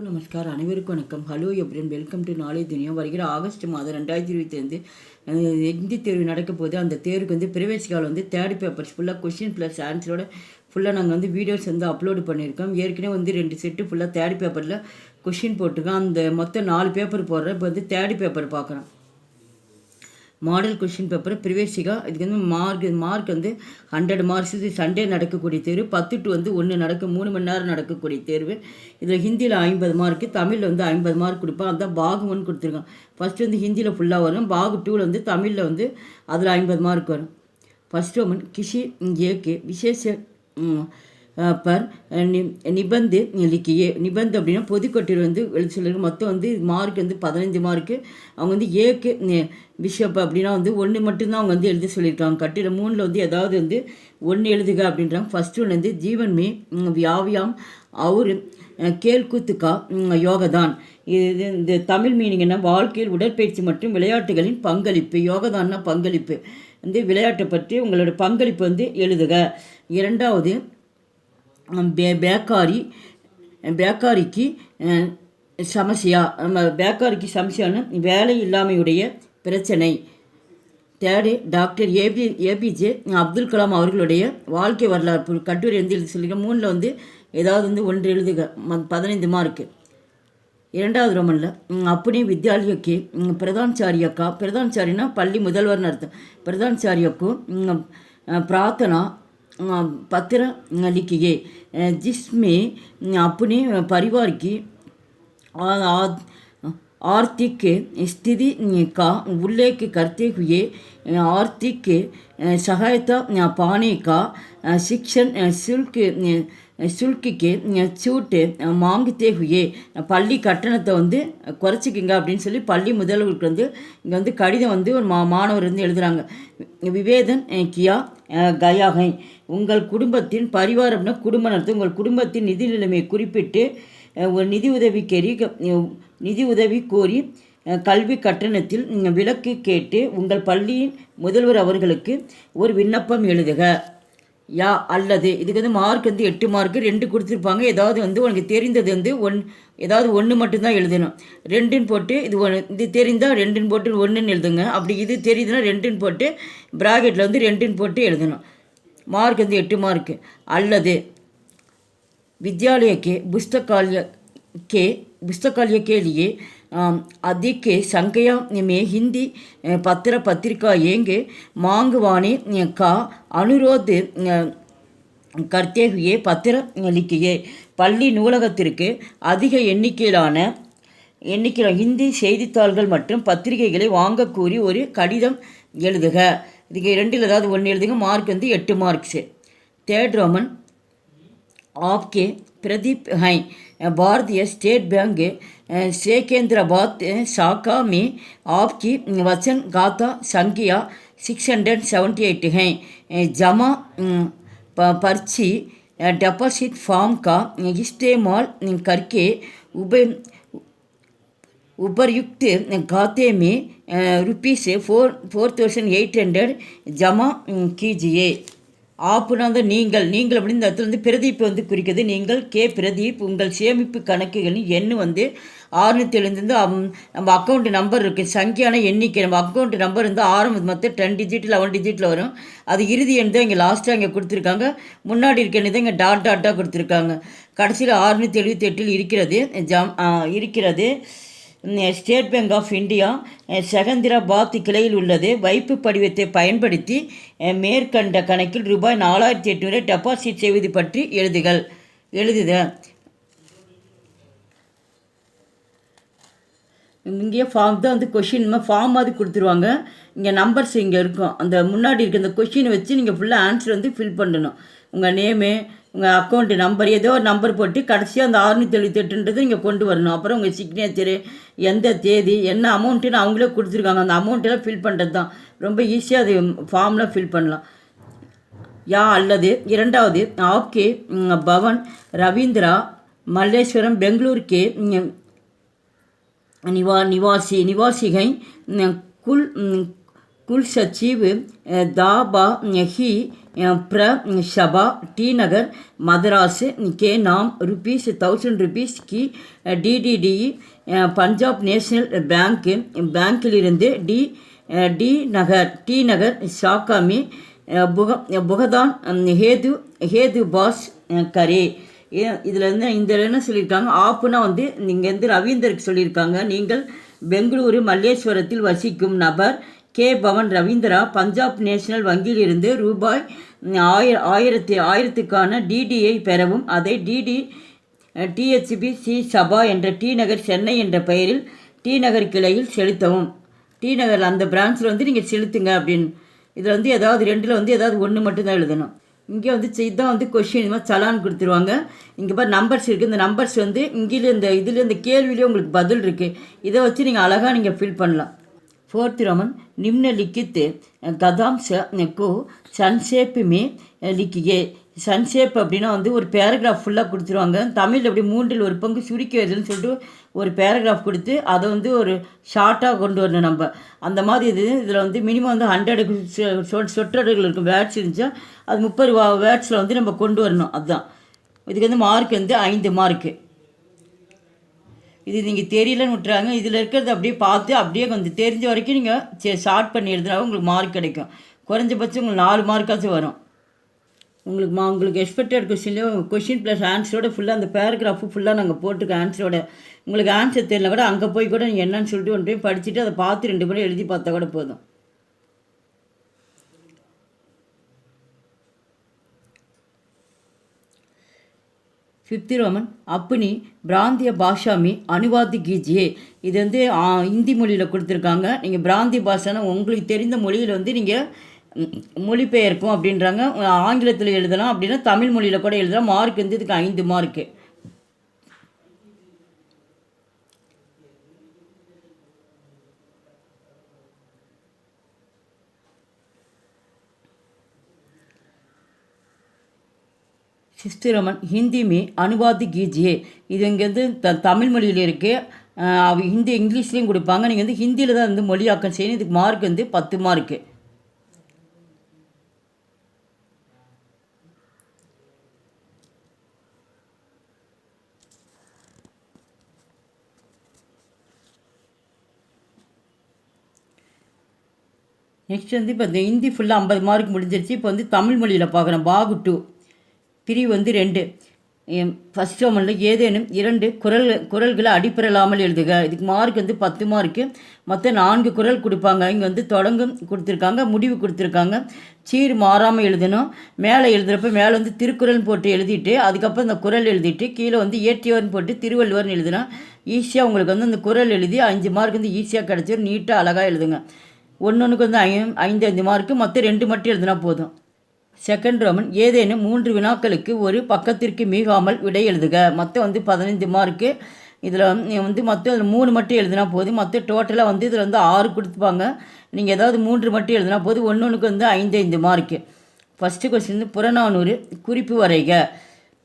நமஸ்கார், அனைவருக்கும் வணக்கம். Hello எப்ரின், welcome to knowledge துனியா. வருகிற ஆகஸ்ட் மாதம் 2025 ஹிந்தி தேர்வு நடக்க போது. அந்த தேர்வுக்கு வந்து பிரவேசிக்கால் வந்து தேர்ட் பேப்பர்ஸ் ஃபுல்லாக கொஷின் ப்ளஸ் ஆன்சரோட ஃபுல்லாக நாங்கள் வந்து வீடியோஸ் வந்து அப்லோடு பண்ணியிருக்கோம். ஏற்கனவே வந்து 2 செட்டு ஃபுல்லாக தேர்ட் பேப்பரில் கொஷின் போட்டிருக்கோம். அந்த மொத்தம் 4 பேப்பர் போடுறேன். இப்போ வந்து தேர்ட் பேப்பர் பார்க்குறோம். மாடல் கொஷின் பேப்பர் ப்ரிவேசிகா. இதுக்கு வந்து மார்க் வந்து 100 மார்க்ஸ். இது சண்டே நடக்கக்கூடிய தேர்வு. 10 to 1 நடக்கும், 3 மணி நேரம் நடக்கக்கூடிய தேர்வு. இதில் ஹிந்தியில் 50 மார்க்கு, தமிழில் வந்து 50 மார்க் கொடுப்பேன். அதுதான் பாகு 1 கொடுத்துருக்கான். ஃபஸ்ட்டு வந்து ஹிந்தியில் ஃபுல்லாக வரும். பாகு 2 வந்து தமிழில் வந்து அதில் 50 மார்க் வரும். ஃபஸ்ட் ஒன் கிஷி ஏகே விசேஷ பர் நிபந்து லிக்கியே. நிபந்து அப்படின்னா பொதுக்கட்டுரை வந்து எழுதி சொல்லியிருக்கு. மொத்தம் வந்து மார்க் வந்து 15 மார்க்கு. அவங்க வந்து ஏக்கு பிஷப் அப்படின்னா வந்து 1 மட்டும்தான் அவங்க வந்து எழுத சொல்லியிருக்காங்க. கட்டுரை 3ல் வந்து ஏதாவது வந்து 1 எழுதுக அப்படின்றாங்க. ஃபஸ்ட் ஒன்று வந்து ஜீவன் மே வியாவியாம் அவர் கேல்குத்துக்கா யோகதான். இது இந்த தமிழ் மீனிங் என்ன? வாழ்க்கையில் உடற்பயிற்சி மற்றும் விளையாட்டுகளின் பங்களிப்பு. யோகதான்னா பங்களிப்பு. வந்து விளையாட்டை பற்றி உங்களோட பங்களிப்பு வந்து எழுதுக. இரண்டாவது பேக்காரிக்கு சமஸ்யா. பேக்காரிக்கு சமஸ்யான்னு வேலை இல்லாமையுடைய பிரச்சனை. Third doctor APJ Abdul Kalam அவர்களுடைய வாழ்க்கை வரலாறு கட்டுரை வந்து எழுதி சொல்லியிருக்கேன். 3ல் வந்து ஏதாவது வந்து 1 எழுதுக, 15 மார்க்கு. இரண்டாவது ரோமனில் அப்படி வித்யாலயக்கு பிரதான்சாரியக்கா. பிரதான்சாரினா பள்ளி முதல்வர்னு அர்த்தம். பிரதான்சாரியக்கும் பிரார்த்தனா पत्र लिखिए जिसमें अपने परिवार की आर्थिक स्थिति का उल्लेख करते हुए आर्थिक सहायता पाने का शिक्षण शुल्क के छूट मांगते हुए பள்ளி கட்டணத்தை வந்து குறைச்சிக்கிங்க அப்படின்னு சொல்லி பள்ளி முதல்வருக்கு வந்து இங்கே வந்து கடிதம் வந்து ஒரு மாணவர் வந்து எழுதுகிறாங்க. விவேதன் கியா கயாகை. உங்கள் குடும்பத்தின் பரிவாரம் அப்படின்னா குடும்ப நடத்தும். உங்கள் குடும்பத்தின் நிதி நிலைமையை குறிப்பிட்டு ஒரு நிதி உதவி கோரி கல்வி கட்டணத்தில் விலக்கு கேட்டு உங்கள் பள்ளியின் முதல்வர் அவர்களுக்கு ஒரு விண்ணப்பம் எழுதுக. யா அல்லது. இதுக்கு வந்து மார்க் வந்து 8 மார்க்கு 2 கொடுத்துருப்பாங்க. ஏதாவது வந்து உனக்கு தெரிந்தது வந்து ஏதாவது 1 மட்டும்தான் எழுதணும். 2ன்னு போட்டு இது தெரிந்தால் 2ன்னு போட்டு 1ன்னு எழுதுங்க. அப்படி இது தெரியுதுன்னா 2ன்னு போட்டு ப்ராக்கெட்டில் வந்து 2ன்னு போட்டு எழுதணும். மார்க் வந்து 8 மார்க்கு. அல்லது विद्यालय के पुस्तकालय के लिए अधिक संख्या में हिंदी पत्र पत्रिकाएं मांगवाने का अनुरोध करते हुए पत्र लिखिए. பள்ளி நூலகத்திற்கு அதிக எண்ணிக்கையிலான ஹிந்தி செய்தித்தாள்கள் மற்றும் பத்திரிகைகளை வாங்க கூறி ஒரு கடிதம் எழுதுக. இதுக்கு 2ல் ஏதாவது 1 எழுதுங்க. மார்க் வந்து 8 மார்க்ஸு. தேர்ட் ரோமன் आपके प्रदीप हैं भारतीय स्टेट बैंक सेकेंद्राबाद शाखा में आपकी वचन खाता संख्या 678 है. जमा पर्ची डिपॉजिट फॉर्म का इस्तेमाल करके उपर्युक्त खाते में ₹4800 जमा कीजिए. ஆப்புனா வந்து நீங்கள் அப்படின்னு இந்த இடத்துல வந்து பிரதீப் வந்து குறிக்கிறது. நீங்கள் பிரதீப் உங்கள் சேமிப்பு கணக்குகளின் எண் வந்து 607 நம்ம அக்கௌண்ட் நம்பர் இருக்குது. சங்கியான எண்ணிக்கை நம்ம அக்கௌண்ட் நம்பர் வந்து ஆரம்பத்து மொத்தம் 10 டிஜிட் 11 டிஜிட்டில் வரும். அது இறுதி எண் தான் இங்கே லாஸ்ட்டாக இங்கே கொடுத்துருக்காங்க. முன்னாடி இருக்க எண்ணு தான் இங்கே டாட்டாக கொடுத்துருக்காங்க. கடைசியில் 678 இருக்கிறது. State Bank of India Secunderabad கிளையில் உள்ளது. வைப்பு படிவத்தை பயன்படுத்தி மேற்கண்ட கணக்கில் ₹4800 டெபாசிட் செய்வது பற்றி எழுதுக. இங்கேயே ஃபார்ம் தான் வந்து கொஷின் ஃபார்ம் மாதிரி கொடுத்துருவாங்க. இங்கே நம்பர்ஸ் இங்கே இருக்கும். அந்த முன்னாடி இருக்க அந்த கொஷினை வச்சு நீங்கள் ஃபுல்லாக ஆன்சர் வந்து ஃபில் பண்ணணும். உங்கள் நேமு, உங்கள் அக்கௌண்ட்டு நம்பர், ஏதோ ஒரு நம்பர் போட்டு கடைசியாக அந்த 678 இங்கே கொண்டு வரணும். அப்புறம் உங்கள் சிக்னேச்சரு, எந்த தேதி, என்ன அமௌண்ட்டுன்னு அவங்களே கொடுத்துருக்காங்க. அந்த அமௌண்ட்டெல்லாம் ஃபில் பண்ணுறது தான். ரொம்ப ஈஸியாக அது ஃபார்மில் ஃபில் பண்ணலாம். யா அல்லது. இரண்டாவது ஆப்கே பவன் ரவீந்திரா மல்லேஸ்வரம் பெங்களூர் கே निवासी निवासीगण कुल कुलसचिव दाबा ही प्रशबा टी नगर मद्रास के नाम ₹1000 की DDD पंजाब नेशनल बैंकिलिருந்து டி நகர் शाखा में புகதான் ஹேது பாஸ் கரே. இதில் வந்து இந்த என்ன சொல்லியிருக்காங்க, ஆப்புனா வந்து நீங்கள் வந்து ரவீந்தருக்கு சொல்லியிருக்காங்க. நீங்கள் பெங்களூரு மல்லேஸ்வரத்தில் வசிக்கும் நபர் கே பவன் ரவீந்திரா பஞ்சாப் நேஷனல் வங்கியிலிருந்து ரூபாய் 1000க்கான டிடியை பெறவும் அதை THBC சபா என்ற டி நகர் சென்னை என்ற பெயரில் டி நகர் கிளையில் செலுத்தவும். டி நகர் அந்த பிரான்ச்சில் வந்து நீங்கள் செலுத்துங்க அப்படின்னு. இதில் வந்து ஏதாவது ரெண்டில் வந்து ஏதாவது ஒன்று மட்டும்தான் எழுதணும். இங்கே வந்து இதுதான் வந்து கொஷின், இது மாதிரி சலான் கொடுத்துருவாங்க. இங்கே பாரு நம்பர்ஸ் இருக்குது. இந்த நம்பர்ஸ் வந்து இங்கே இந்த கேள்வியிலே உங்களுக்கு பதில் இருக்குது. இதை வச்சு நீங்கள் அழகாக நீங்கள் ஃபில் பண்ணலாம். 4th रोमन निम्नलिखित கதாம்ச को संक्षेप में लिखिए. சன்ஷேப் அப்படின்னா வந்து ஒரு பேராகிராஃப் ஃபுல்லாக கொடுத்துருவாங்க. தமிழ் அப்படி 1/3 சுருக்கி வருதுன்னு சொல்லிட்டு ஒரு பேராகிராஃப் கொடுத்து அதை வந்து ஒரு ஷார்ட்டாக கொண்டு வரணும் நம்ம. அந்த மாதிரி இதில் வந்து மினிமம் வந்து 100 சொற்றொடர்கள் இருக்கும். வேர்ட்ஸ் இருந்துச்சா அது 30 வேர்ட்ஸில் வந்து நம்ம கொண்டு வரணும். அதுதான் இதுக்கு வந்து மார்க் வந்து 5 மார்க்கு. இது நீங்கள் தெரியலன்னு விட்டுறாங்க. இதில் இருக்கிறது அப்படியே பார்த்து அப்படியே கொஞ்சம் தெரிஞ்ச வரைக்கும் நீங்கள் ஷார்ட் பண்ணி எழுதுனா உங்களுக்கு மார்க் கிடைக்கும். குறைஞ்சபட்சம் உங்களுக்கு 4 மார்க்காச்சும் வரும். உங்களுக்கு எக்ஸ்பெக்டட் கொஷின் ப்ளஸ் ஆன்சரோட ஃபுல்லாக அந்த பேராகிராஃபு ஃபுல்லாக நாங்கள் போட்டுருக்கோம் ஆன்சரோட. உங்களுக்கு ஆன்சர் தெரியல கூட அங்கே போய் கூட நீங்கள் என்னன்னு சொல்லிட்டு ஒன்று போய் படிச்சுட்டு அதை பார்த்து 2 முறை எழுதி பார்த்தா கூட போதும். फिफ्थ रोमन अपनी பிராந்திய பாஷா மீ அனுவாதி கீஜியே. இது வந்து ஹிந்தி மொழியில் கொடுத்துருக்காங்க. நீங்கள் பிராந்திய பாஷானா உங்களுக்கு தெரிந்த மொழியில் வந்து நீங்கள் மொழிபெயர்க்கும் அப்படின்றாங்க. ஆங்கிலத்தில் எழுதலாம், அப்படின்னா தமிழ் மொழியில் கூட எழுதலாம். மார்க் வந்து இதுக்கு 5 மார்க்கு. சிக்ஸ்த் रोमन ஹிந்தி மீ அனுவாதி கீஜியே. இது இங்கே வந்து தமிழ் மொழியில் இருக்குது. ஹிந்தி இங்கிலீஷ்லேயும் கொடுப்பாங்க. நீங்கள் வந்து ஹிந்தியில் தான் வந்து மொழியாக்கம் செய்யணும். இதுக்கு மார்க் வந்து 10 மார்க்கு. நெக்ஸ்ட் வந்து இப்போ இந்த ஹிந்தி ஃபுல்லாக 50 மார்க் முடிஞ்சிருச்சு. இப்போ வந்து தமிழ் மொழியில் பார்க்குறோம். பாகு 2 பிரிவு வந்து 2. ஃபஸ்ட் ரோமனில் ஏதேனும் 2 குரல்களை அடிப்பெறலாமல் எழுதுக. இதுக்கு மார்க் வந்து 10 மார்க்கு. மொத்தம் 4 குரல் கொடுப்பாங்க. இங்கே வந்து தொடங்கும் கொடுத்துருக்காங்க, முடிவு கொடுத்துருக்காங்க. சீர் மாறாமல் எழுதணும். மேலே எழுதுகிறப்ப மேலே வந்து திருக்குறள்னு போட்டு எழுதிட்டு அதுக்கப்புறம் இந்த குரல் எழுதிட்டு கீழே வந்து இயற்றியவர்னு போட்டு திருவள்ளுவர்னு எழுதுனா ஈஸியாக உங்களுக்கு வந்து அந்த குரல் எழுதி 5 மார்க் வந்து ஈஸியாக கிடச்சி நீட்டாக அழகாக எழுதுங்க. ஒன்றுக்கு வந்து 5 மார்க்கு, மொத்தம் 2 மட்டும் எழுதுனா போதும். செகண்ட் ரோமன் ஏதேனும் 3 வினாக்களுக்கு ஒரு பக்கத்திற்கு மீகாமல் விடை எழுதுக. மொத்தம் வந்து 15 மார்க்கு. இதில் வந்து மொத்தம் 3 மட்டும் எழுதுனா போதும். மொத்தம் டோட்டலாக வந்து இதில் வந்து 6 கொடுத்துப்பாங்க. நீங்கள் ஏதாவது 3 மட்டும் எழுதுனா போதும். ஒன்றுக்கு வந்து 5 மார்க்கு. ஃபஸ்ட்டு கொஸ்டின் வந்து புறநானூறு குறிப்பு வரைக.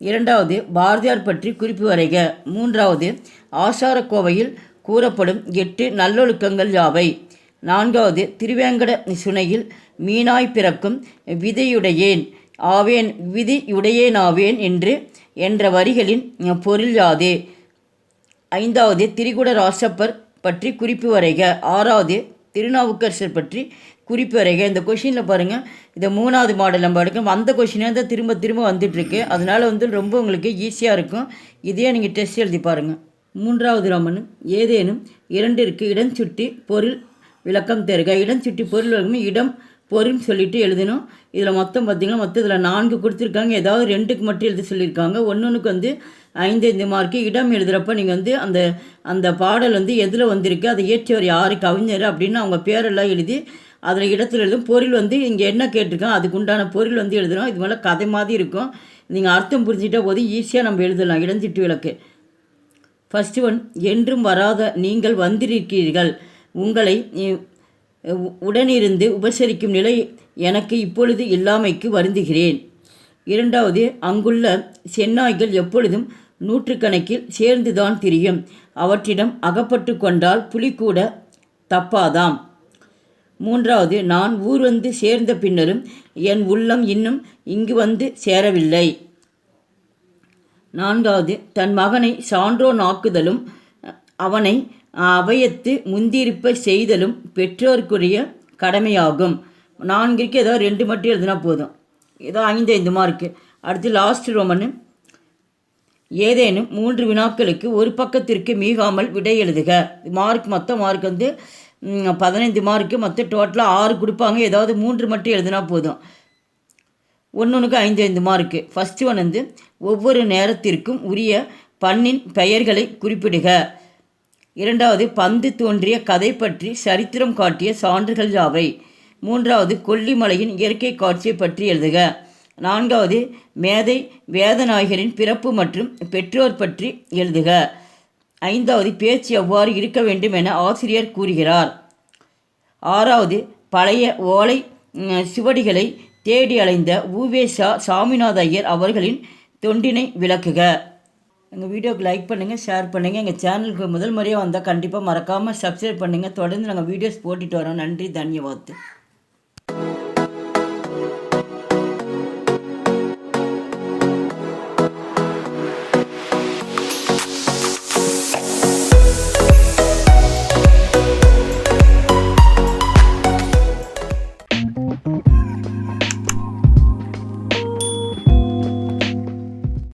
2வது பாரதியார் பற்றி குறிப்பு வரைக. 3வது ஆசாரக்கோவையில் கூறப்படும் 8 நல்லொழுக்கங்கள் யாவை. 4வது திருவேங்கட சுனையில் மீனாய் பிறக்கும் விதியுடையேன் ஆவேன் என்ற வரிகளின் பொருள் யாது. 5வது திரிகுட ராசப்பர் பற்றி குறிப்பு வரைக. 6வது திருநாவுக்கரசர் பற்றி குறிப்பு வரைக. இந்த கொஷினில் பாருங்கள், இதை 3வது மாடல் நம்ம எடுக்கணும். அந்த கொஷினே தான் திரும்ப வந்துட்டுருக்கு. அதனால் வந்து ரொம்ப உங்களுக்கு ஈஸியாக இருக்கும். இதையே நீங்கள் டெஸ்ட் எழுதி பாருங்கள். 3வது ரோமன் ஏதேனும் 2ற்கு இடம் சுட்டி பொருள் விளக்கம் தருக. இடம் சுட்டி பொருள் விளக்கம் இடம் பொருள்னு சொல்லிட்டு எழுதணும். இதில் மொத்தம் பார்த்திங்கன்னா இதில் 4 கொடுத்துருக்காங்க. ஏதாவது 2க்கு மட்டும் எழுத சொல்லியிருக்காங்க. ஒன்றுக்கு வந்து 5 மார்க்கு. இடம் எழுதுகிறப்ப நீங்கள் வந்து அந்த பாடல் வந்து எதில் வந்திருக்கு, அதை இயற்றியவர் யார், கவிஞர் அப்படின்னு அவங்க பேரெல்லாம் எழுதி அதில் இடத்துல எழுதும். பொருள் வந்து இங்கே என்ன கேட்டிருக்கோம் அதுக்கு உண்டான பொருள் வந்து எழுதணும். இது மேலே கதை மாதிரி இருக்கும். நீங்கள் அர்த்தம் புரிஞ்சிட்டா போது ஈஸியாக நம்ம எழுதலாம். இடஞ்சிட்டு விளக்கு. ஃபஸ்ட்டு ஒன் என்றும் வராத நீங்கள் வந்திருக்கிறீர்கள். உங்களை உடனிருந்து உபசரிக்கும் நிலை எனக்கு இப்பொழுது இல்லாமைக்கு வருந்துகிறேன். 2வது அங்குள்ள செந்நாய்கள் எப்பொழுதும் 100கணக்கில் சேர்ந்துதான் திரியும். அவற்றிடம் அகப்பட்டு கொண்டால் புலி கூட தப்பாதாம். மூன்றாவது, நான் ஊர் வந்து சேர்ந்த பின்னரும் என் உள்ளம் இன்னும் இங்கு வந்து சேரவில்லை. நான்காவது, தன் மகனை சான்றோன் ஆக்குதலும் அவனை அவையத்து முந்திருப்ப செய்தலும் பெற்றோருக்குரிய கடமையாகும். 4க்கு ஏதோ 2 மட்டும் எழுதினா போதும். ஏதோ 5 மார்க்கு. அடுத்து லாஸ்ட் ரோமனு. ஏதேனும் 3 வினாக்களுக்கு ஒரு பக்கத்திற்கு மீகாமல் விடை எழுதுக. மொத்தம் மார்க் வந்து 15 மார்க்கு. மொத்தம் டோட்டலாக 6 கொடுப்பாங்க. ஏதாவது 3 மட்டும் எழுதினா போதும். ஒன்றுக்கு 5 மார்க்கு. ஃபஸ்ட்டு ஒன் வந்து ஒவ்வொரு நேரத்திற்கும் உரிய பண்ணின் பெயர்களை குறிப்பிடுக. இரண்டாவது, பந்து தோன்றிய கதை பற்றி சரித்திரம் காட்டிய சான்றுகள் யாவை? மூன்றாவது, கொல்லிமலையின் இயற்கை காட்சியை பற்றி எழுதுக. நான்காவது, மேதை வேதநாயகரின் பிறப்பு மற்றும் பெற்றோர் பற்றி எழுதுக. ஐந்தாவது, பேச்சு எவ்வாறு இருக்க வேண்டும் என ஆசிரியர் கூறுகிறார். ஆறாவது, பழைய ஓலை சுவடிகளை தேடி அலைந்த உ.வே.சா. சாமிநாத ஐயர் அவர்களின் தொண்டினை விளக்குக. எங்கள் வீடியோக்கு லைக் பண்ணுங்கள், ஷேர் பண்ணுங்கள். எங்கள் சேனலுக்கு முதல் முறையாக வந்தால் கண்டிப்பாக மறக்காமல் சப்ஸ்கிரைப் பண்ணுங்கள். தொடர்ந்து நாங்கள் வீடியோஸ் போட்டுட்டு வரோம். நன்றி, தன்யவாத்.